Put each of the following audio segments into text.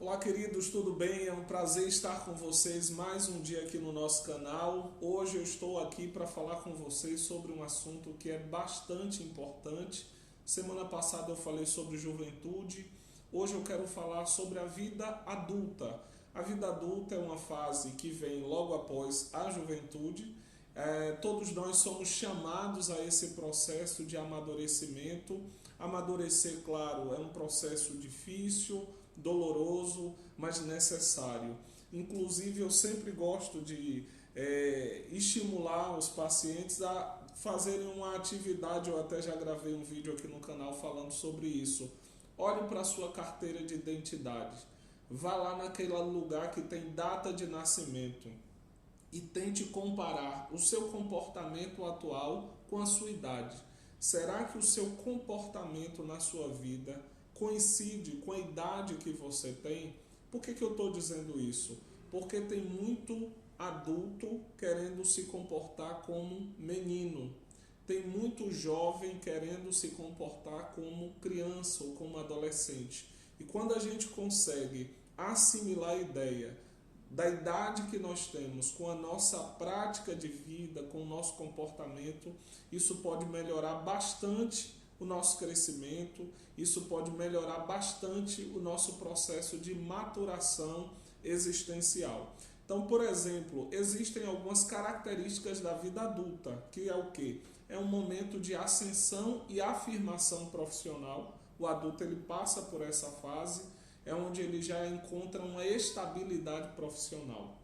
Olá, queridos, tudo bem? É um prazer estar com vocês mais um dia aqui no nosso canal. Hoje eu estou aqui para falar com vocês sobre um assunto que é bastante importante. Semana passada eu falei sobre juventude, hoje eu quero falar sobre a vida adulta. A vida adulta é uma fase que vem logo após a juventude. Todos nós somos chamados a esse processo de amadurecimento. Amadurecer, claro, é um processo difícil, doloroso, mas necessário. Inclusive, eu sempre gosto de estimular os pacientes a fazerem uma atividade. Eu até já gravei um vídeo aqui no canal falando sobre isso. Olhe para a sua carteira de identidade. Vá lá naquele lugar que tem data de nascimento e tente comparar o seu comportamento atual com a sua idade. Será que o seu comportamento na sua vida coincide com a idade que você tem? Por que eu estou dizendo isso? Porque tem muito adulto querendo se comportar como menino. Tem muito jovem querendo se comportar como criança ou como adolescente. E quando a gente consegue assimilar a ideia da idade que nós temos com a nossa prática de vida, com o nosso comportamento, isso pode melhorar bastante o nosso crescimento, isso pode melhorar bastante o nosso processo de maturação existencial. Então, por exemplo, existem algumas características da vida adulta, que é o quê? É um momento de ascensão e afirmação profissional. O adulto ele passa por essa fase, é onde ele já encontra uma estabilidade profissional.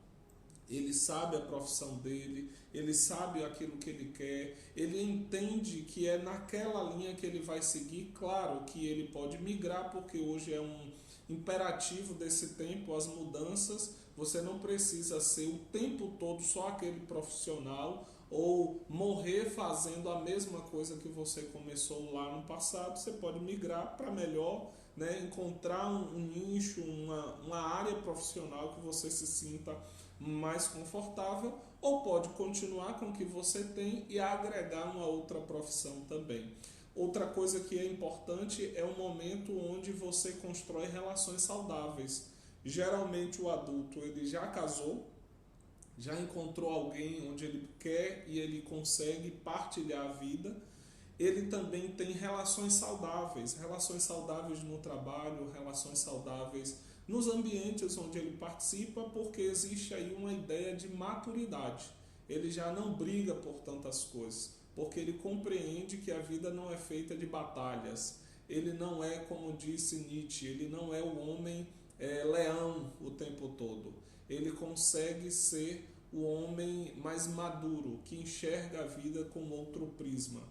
Ele sabe a profissão dele, ele sabe aquilo que ele quer, ele entende que é naquela linha que ele vai seguir. Claro que ele pode migrar, porque hoje é um imperativo desse tempo, as mudanças. Você não precisa ser o tempo todo só aquele profissional ou morrer fazendo a mesma coisa que você começou lá no passado. Você pode migrar para melhor, né? Encontrar um nicho, uma área profissional que você se sinta mais confortável, ou pode continuar com o que você tem e agregar uma outra profissão também. Outra coisa que é importante é o momento onde você constrói relações saudáveis. Geralmente o adulto ele já casou, já encontrou alguém onde ele quer e ele consegue partilhar a vida. Ele também tem relações saudáveis no trabalho, relações saudáveis nos ambientes onde ele participa, porque existe aí uma ideia de maturidade. Ele já não briga por tantas coisas, porque ele compreende que a vida não é feita de batalhas. Ele não é, como disse Nietzsche, ele não é o homem leão o tempo todo. Ele consegue ser o homem mais maduro, que enxerga a vida com outro prisma.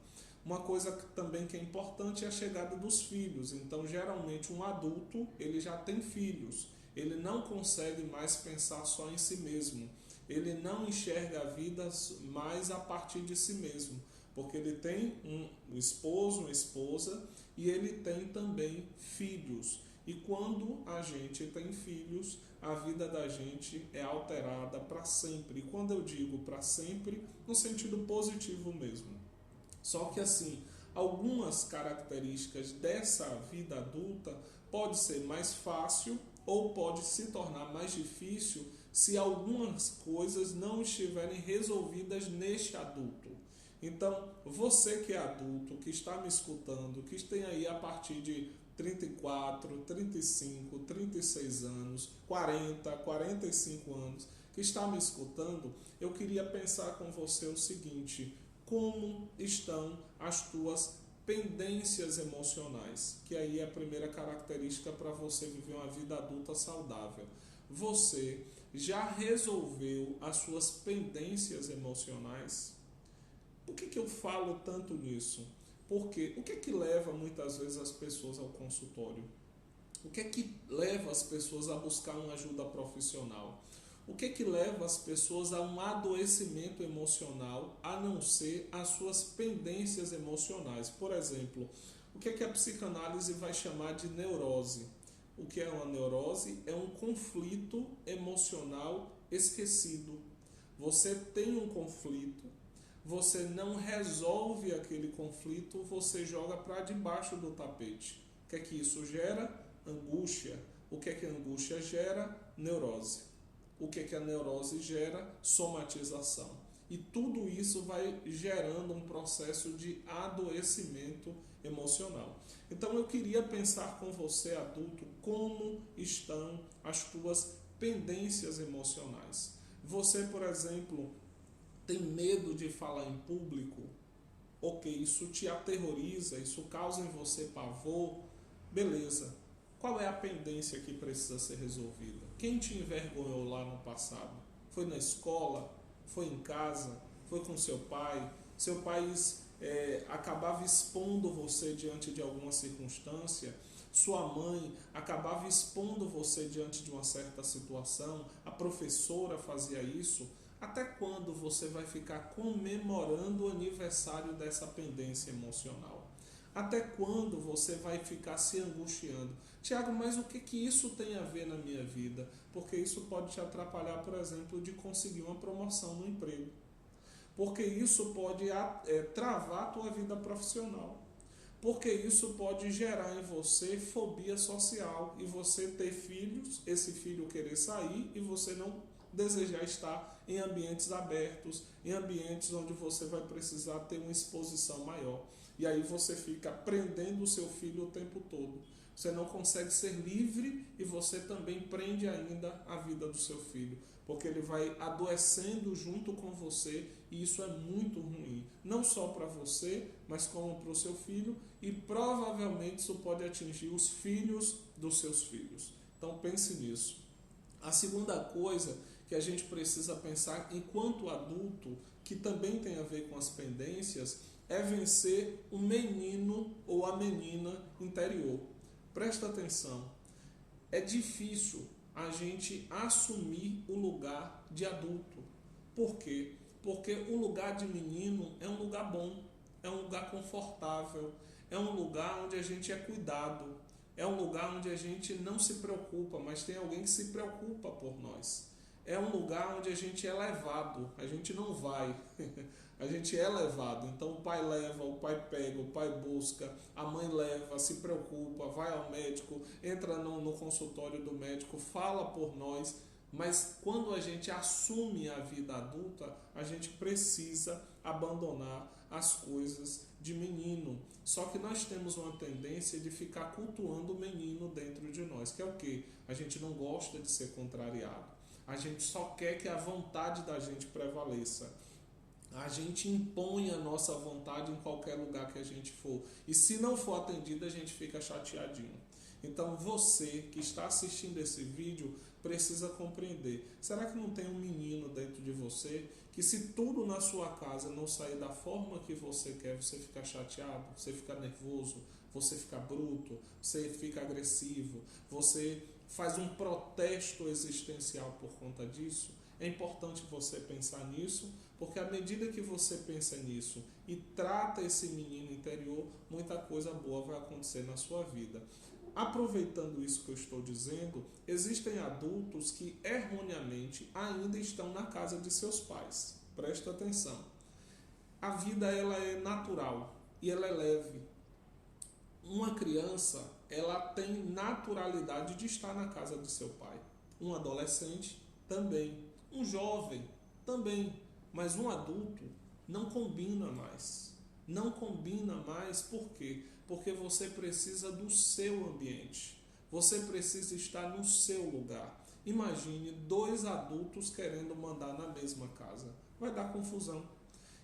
Uma coisa também que é importante é a chegada dos filhos. Então, geralmente, um adulto ele já tem filhos. Ele não consegue mais pensar só em si mesmo. Ele não enxerga a vida mais a partir de si mesmo. Porque ele tem um esposo, uma esposa e ele tem também filhos. E quando a gente tem filhos, a vida da gente é alterada para sempre. E quando eu digo para sempre, no sentido positivo mesmo. Só que assim, algumas características dessa vida adulta pode ser mais fácil ou pode se tornar mais difícil se algumas coisas não estiverem resolvidas neste adulto. Então, você que é adulto, que está me escutando, que tem aí a partir de 34, 35, 36 anos, 40, 45 anos, que está me escutando, eu queria pensar com você o seguinte: como estão as tuas pendências emocionais? Que aí é a primeira característica para você viver uma vida adulta saudável. Você já resolveu as suas pendências emocionais? Por que eu falo tanto nisso? Porque o que é que leva muitas vezes as pessoas ao consultório? O que é que leva as pessoas a buscar uma ajuda profissional? O que é que leva as pessoas a um adoecimento emocional, a não ser as suas pendências emocionais? Por exemplo, o que é que a psicanálise vai chamar de neurose? O que é uma neurose? É um conflito emocional esquecido. Você tem um conflito, você não resolve aquele conflito, você joga para debaixo do tapete. O que é que isso gera? Angústia. O que é que a angústia gera? Neurose. O que é que a neurose gera? Somatização. E tudo isso vai gerando um processo de adoecimento emocional. Então eu queria pensar com você, adulto, como estão as tuas pendências emocionais. Você, por exemplo, tem medo de falar em público? Ok, isso te aterroriza, isso causa em você pavor? Beleza. Qual é a pendência que precisa ser resolvida? Quem te envergonhou lá no passado? Foi na escola? Foi em casa? Foi com seu pai? Seu pai acabava expondo você diante de alguma circunstância? Sua mãe acabava expondo você diante de uma certa situação? A professora fazia isso? Até quando você vai ficar comemorando o aniversário dessa pendência emocional? Até quando você vai ficar se angustiando? Tiago, mas o que isso tem a ver na minha vida? Porque isso pode te atrapalhar, por exemplo, de conseguir uma promoção no emprego. Porque isso pode travar a tua vida profissional. Porque isso pode gerar em você fobia social e você ter filhos, esse filho querer sair e você não desejar estar em ambientes abertos, em ambientes onde você vai precisar ter uma exposição maior. E aí você fica prendendo o seu filho o tempo todo. Você não consegue ser livre e você também prende ainda a vida do seu filho, porque ele vai adoecendo junto com você e isso é muito ruim, não só para você, mas como para o seu filho e provavelmente isso pode atingir os filhos dos seus filhos. Então pense nisso. A segunda coisa que a gente precisa pensar enquanto adulto, que também tem a ver com as pendências, é vencer o menino ou a menina interior. Presta atenção, é difícil a gente assumir o lugar de adulto. Por quê? Porque o lugar de menino é um lugar bom, é um lugar confortável, é um lugar onde a gente é cuidado, é um lugar onde a gente não se preocupa, mas tem alguém que se preocupa por nós. É um lugar onde a gente é levado, a gente não vai, a gente é levado. Então o pai leva, o pai pega, o pai busca, a mãe leva, se preocupa, vai ao médico, entra no consultório do médico, fala por nós. Mas quando a gente assume a vida adulta, a gente precisa abandonar as coisas de menino. Só que nós temos uma tendência de ficar cultuando o menino dentro de nós, que é o quê? A gente não gosta de ser contrariado. A gente só quer que a vontade da gente prevaleça. A gente impõe a nossa vontade em qualquer lugar que a gente for. E se não for atendido, a gente fica chateadinho. Então você que está assistindo esse vídeo precisa compreender. Será que não tem um menino dentro de você que se tudo na sua casa não sair da forma que você quer, você fica chateado, você fica nervoso, você fica bruto, você fica agressivo, você faz um protesto existencial por conta disso? É importante você pensar nisso, porque à medida que você pensa nisso e trata esse menino interior, muita coisa boa vai acontecer na sua vida. Aproveitando isso que eu estou dizendo, existem adultos que erroneamente ainda estão na casa de seus pais. Presta atenção. A vida ela é natural e ela é leve. Uma criança ela tem naturalidade de estar na casa de seu pai. Um adolescente também. Um jovem também. Mas um adulto não combina mais. Não combina mais por quê? Porque você precisa do seu ambiente. Você precisa estar no seu lugar. Imagine dois adultos querendo mandar na mesma casa. Vai dar confusão.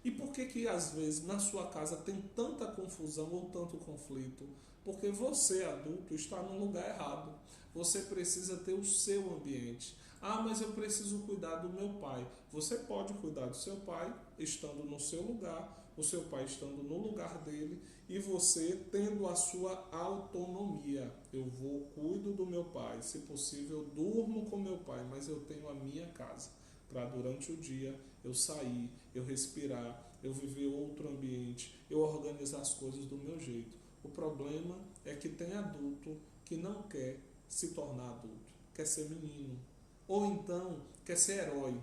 E por que às vezes na sua casa tem tanta confusão ou tanto conflito? Porque você, adulto, está no lugar errado. Você precisa ter o seu ambiente. Ah, mas eu preciso cuidar do meu pai. Você pode cuidar do seu pai estando no seu lugar, o seu pai estando no lugar dele e você tendo a sua autonomia. Eu vou, cuido do meu pai. Se possível, durmo com meu pai, mas eu tenho a minha casa para durante o dia eu sair, eu respirar, eu viver outro ambiente, eu organizar as coisas do meu jeito. O problema é que tem adulto que não quer se tornar adulto, quer ser menino, ou então quer ser herói.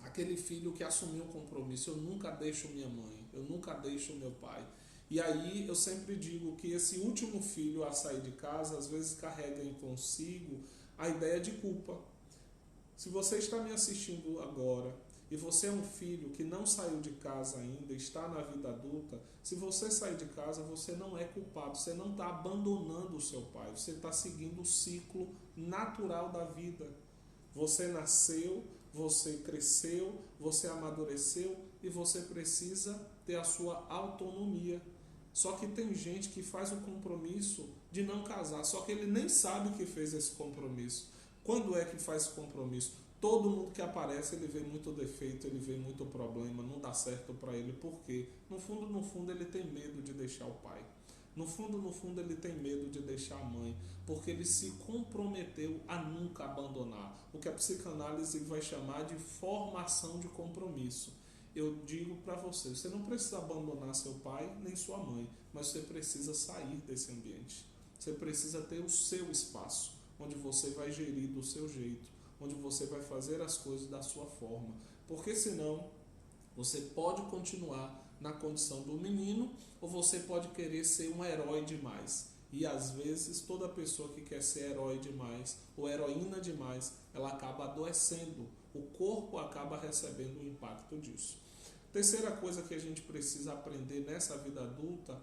Aquele filho que assumiu um compromisso, eu nunca deixo minha mãe, eu nunca deixo meu pai. E aí eu sempre digo que esse último filho a sair de casa, às vezes carrega em consigo a ideia de culpa. Se você está me assistindo agora e você é um filho que não saiu de casa ainda, está na vida adulta, se você sair de casa, você não é culpado, você não está abandonando o seu pai, você está seguindo o ciclo natural da vida. Você nasceu, você cresceu, você amadureceu e você precisa ter a sua autonomia. Só que tem gente que faz o compromisso de não casar, só que ele nem sabe que fez esse compromisso. Quando é que faz esse compromisso? Todo mundo que aparece, ele vê muito defeito, ele vê muito problema, não dá certo para ele. Por quê? No fundo, ele tem medo de deixar o pai. No fundo, ele tem medo de deixar a mãe, porque ele se comprometeu a nunca abandonar. O que a psicanálise vai chamar de formação de compromisso. Eu digo para você, você não precisa abandonar seu pai nem sua mãe, mas você precisa sair desse ambiente. Você precisa ter o seu espaço, onde você vai gerir do seu jeito, onde você vai fazer as coisas da sua forma. Porque senão, você pode continuar na condição do menino ou você pode querer ser um herói demais. E às vezes toda pessoa que quer ser herói demais ou heroína demais, ela acaba adoecendo. O corpo acaba recebendo o impacto disso. Terceira coisa que a gente precisa aprender nessa vida adulta,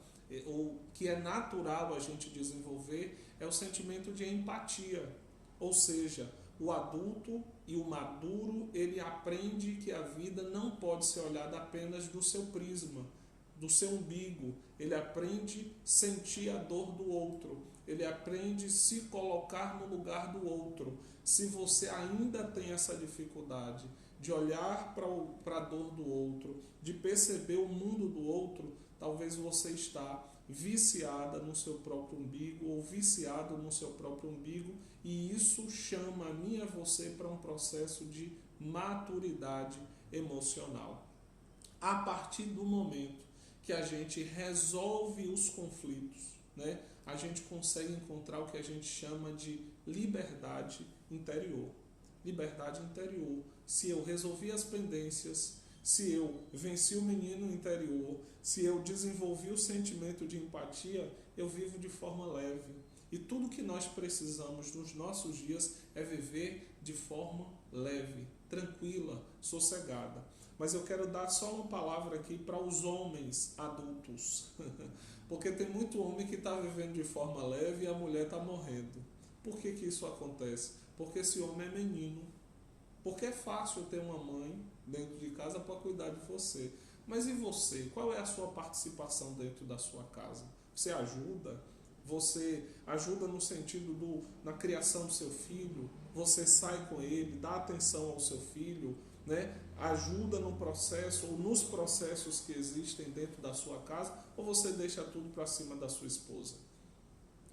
ou que é natural a gente desenvolver, é o sentimento de empatia. Ou seja, o adulto e o maduro, ele aprende que a vida não pode ser olhada apenas do seu prisma, do seu umbigo. Ele aprende a sentir a dor do outro. Ele aprende a se colocar no lugar do outro. Se você ainda tem essa dificuldade de olhar para a dor do outro, de perceber o mundo do outro, talvez você está viciada no seu próprio umbigo ou viciado no seu próprio umbigo, e isso chama a mim e a você para um processo de maturidade emocional. A partir do momento que a gente resolve os conflitos, né, a gente consegue encontrar o que a gente chama de liberdade interior. Liberdade interior. Se eu resolvi as pendências, se eu venci o menino interior, se eu desenvolvi o sentimento de empatia, eu vivo de forma leve. E tudo que nós precisamos nos nossos dias é viver de forma leve, tranquila, sossegada. Mas eu quero dar só uma palavra aqui para os homens adultos. Porque tem muito homem que está vivendo de forma leve e a mulher está morrendo. Por que isso acontece? Porque esse homem é menino. Porque é fácil ter uma mãe dentro de casa para cuidar de você. Mas e você? Qual é a sua participação dentro da sua casa? Você ajuda? Você ajuda no sentido na criação do seu filho? Você sai com ele, dá atenção ao seu filho, né? Ajuda no processo ou nos processos que existem dentro da sua casa, ou você deixa tudo para cima da sua esposa?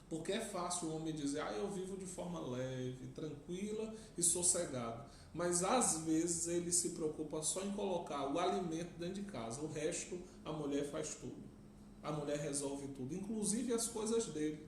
Porque é fácil o homem dizer, eu vivo de forma leve, tranquila e sossegada. Mas às vezes ele se preocupa só em colocar o alimento dentro de casa. O resto a mulher faz tudo. A mulher resolve tudo, inclusive as coisas dele.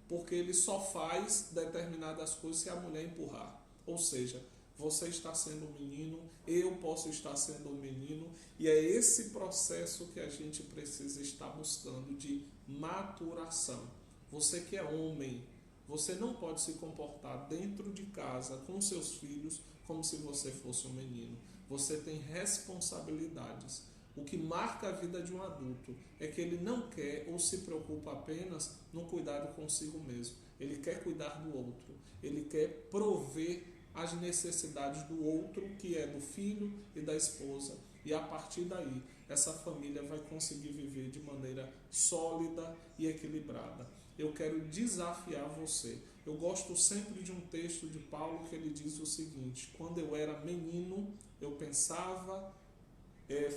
Porque ele só faz determinadas coisas se a mulher empurrar. Ou seja, você está sendo um menino, eu posso estar sendo um menino. E é esse processo que a gente precisa estar buscando de maturação. Você que é homem, você não pode se comportar dentro de casa com seus filhos como se você fosse um menino. Você tem responsabilidades. O que marca a vida de um adulto é que ele não quer ou se preocupa apenas no cuidado consigo mesmo. Ele quer cuidar do outro. Ele quer prover as necessidades do outro, que é do filho e da esposa. E a partir daí, essa família vai conseguir viver de maneira sólida e equilibrada. Eu quero desafiar você. Eu gosto sempre de um texto de Paulo que ele diz o seguinte: quando eu era menino, eu pensava,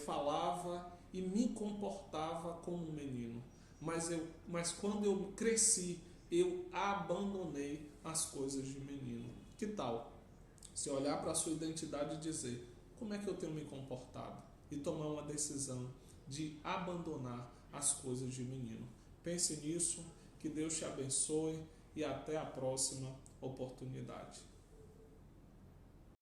falava e me comportava como um menino. Mas quando eu cresci, eu abandonei as coisas de menino. Que tal? Se olhar para a sua identidade e dizer, como é que eu tenho me comportado? E tomar uma decisão de abandonar as coisas de menino. Pense nisso, que Deus te abençoe e até a próxima oportunidade.